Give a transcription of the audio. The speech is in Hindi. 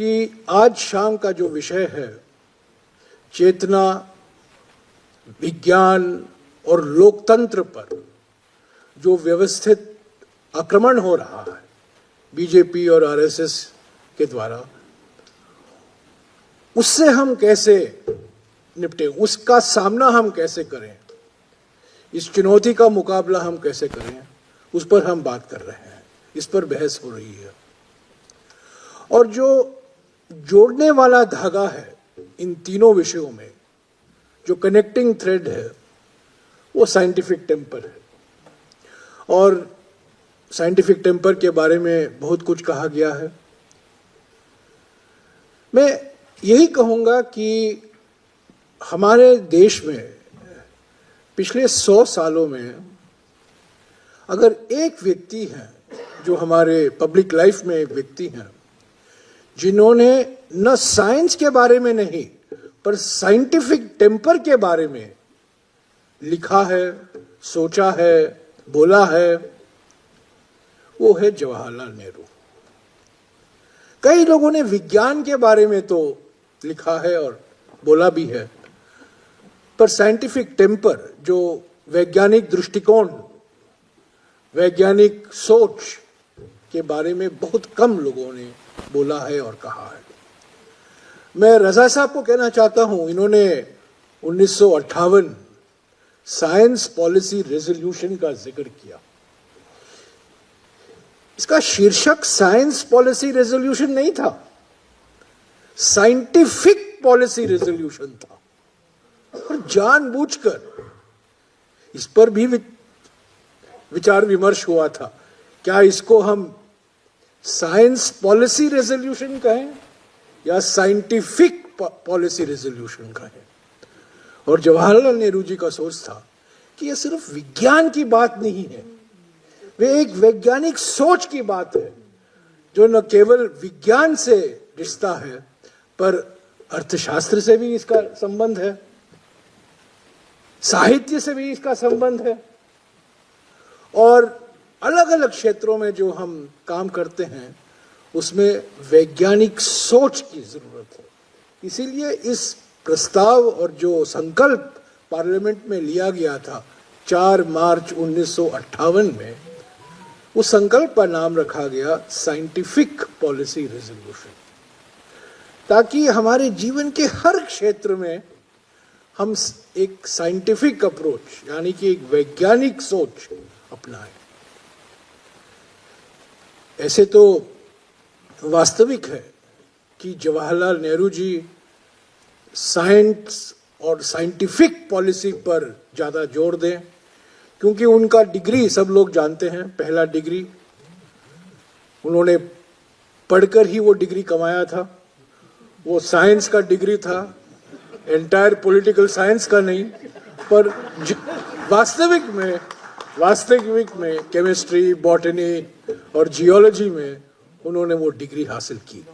कि आज शाम का जो विषय है, चेतना, विज्ञान और लोकतंत्र पर जो व्यवस्थित आक्रमण हो रहा है बीजेपी और आरएसएस के द्वारा, उससे हम कैसे निपटें, उसका सामना हम कैसे करें, इस चुनौती का मुकाबला हम कैसे करें, उस पर हम बात कर रहे हैं, इस पर बहस हो रही है। और जो जोड़ने वाला धागा है इन तीनों विषयों में, जो कनेक्टिंग थ्रेड है, वो साइंटिफिक टेम्पर है। और साइंटिफिक टेम्पर के बारे में बहुत कुछ कहा गया है। मैं यही कहूँगा कि हमारे देश में पिछले 100 सालों में अगर एक व्यक्ति है, जो हमारे पब्लिक लाइफ में एक व्यक्ति हैं, जिन्होंने न साइंस के बारे में नहीं पर साइंटिफिक टेम्पर के बारे में लिखा है, सोचा है, बोला है, वो है जवाहरलाल नेहरू। कई लोगों ने विज्ञान के बारे में तो लिखा है और बोला भी है, पर साइंटिफिक टेम्पर, जो वैज्ञानिक दृष्टिकोण, वैज्ञानिक सोच के बारे में बहुत कम लोगों ने बोला है और कहा है। मैं रजा साहब को कहना चाहता हूं, इन्होंने 1958 साइंस पॉलिसी रेजोल्यूशन का जिक्र किया। इसका शीर्षक साइंस पॉलिसी रेजोल्यूशन नहीं था, साइंटिफिक पॉलिसी रेजोल्यूशन था। और जानबूझकर इस पर भी विचार विमर्श हुआ था, क्या इसको हम साइंस पॉलिसी रेजोल्यूशन कहें या साइंटिफिक पॉलिसी रेजोल्यूशन कहें। और जवाहरलाल नेहरू जी का सोच था कि यह सिर्फ विज्ञान की बात नहीं है, वे एक वैज्ञानिक सोच की बात है, जो न केवल विज्ञान से रिश्ता है पर अर्थशास्त्र से भी इसका संबंध है, साहित्य से भी इसका संबंध है, और अलग अलग क्षेत्रों में जो हम काम करते हैं उसमें वैज्ञानिक सोच की जरूरत है। इसीलिए इस प्रस्ताव और जो संकल्प पार्लियामेंट में लिया गया था 4 मार्च 1958 में, उस संकल्प का नाम रखा गया साइंटिफिक पॉलिसी रेजोल्यूशन, ताकि हमारे जीवन के हर क्षेत्र में हम एक साइंटिफिक अप्रोच, यानी कि एक वैज्ञानिक सोच अपनाएं। ऐसे तो वास्तविक है कि जवाहरलाल नेहरू जी साइंस और साइंटिफिक पॉलिसी पर ज़्यादा जोर दें, क्योंकि उनका डिग्री सब लोग जानते हैं, पहला डिग्री उन्होंने पढ़कर ही वो डिग्री कमाया था। वो साइंस का डिग्री था, एंटायर पॉलिटिकल साइंस का नहीं, पर वास्तविक में केमिस्ट्री, बॉटनी और जियोलॉजी में उन्होंने वो डिग्री हासिल की।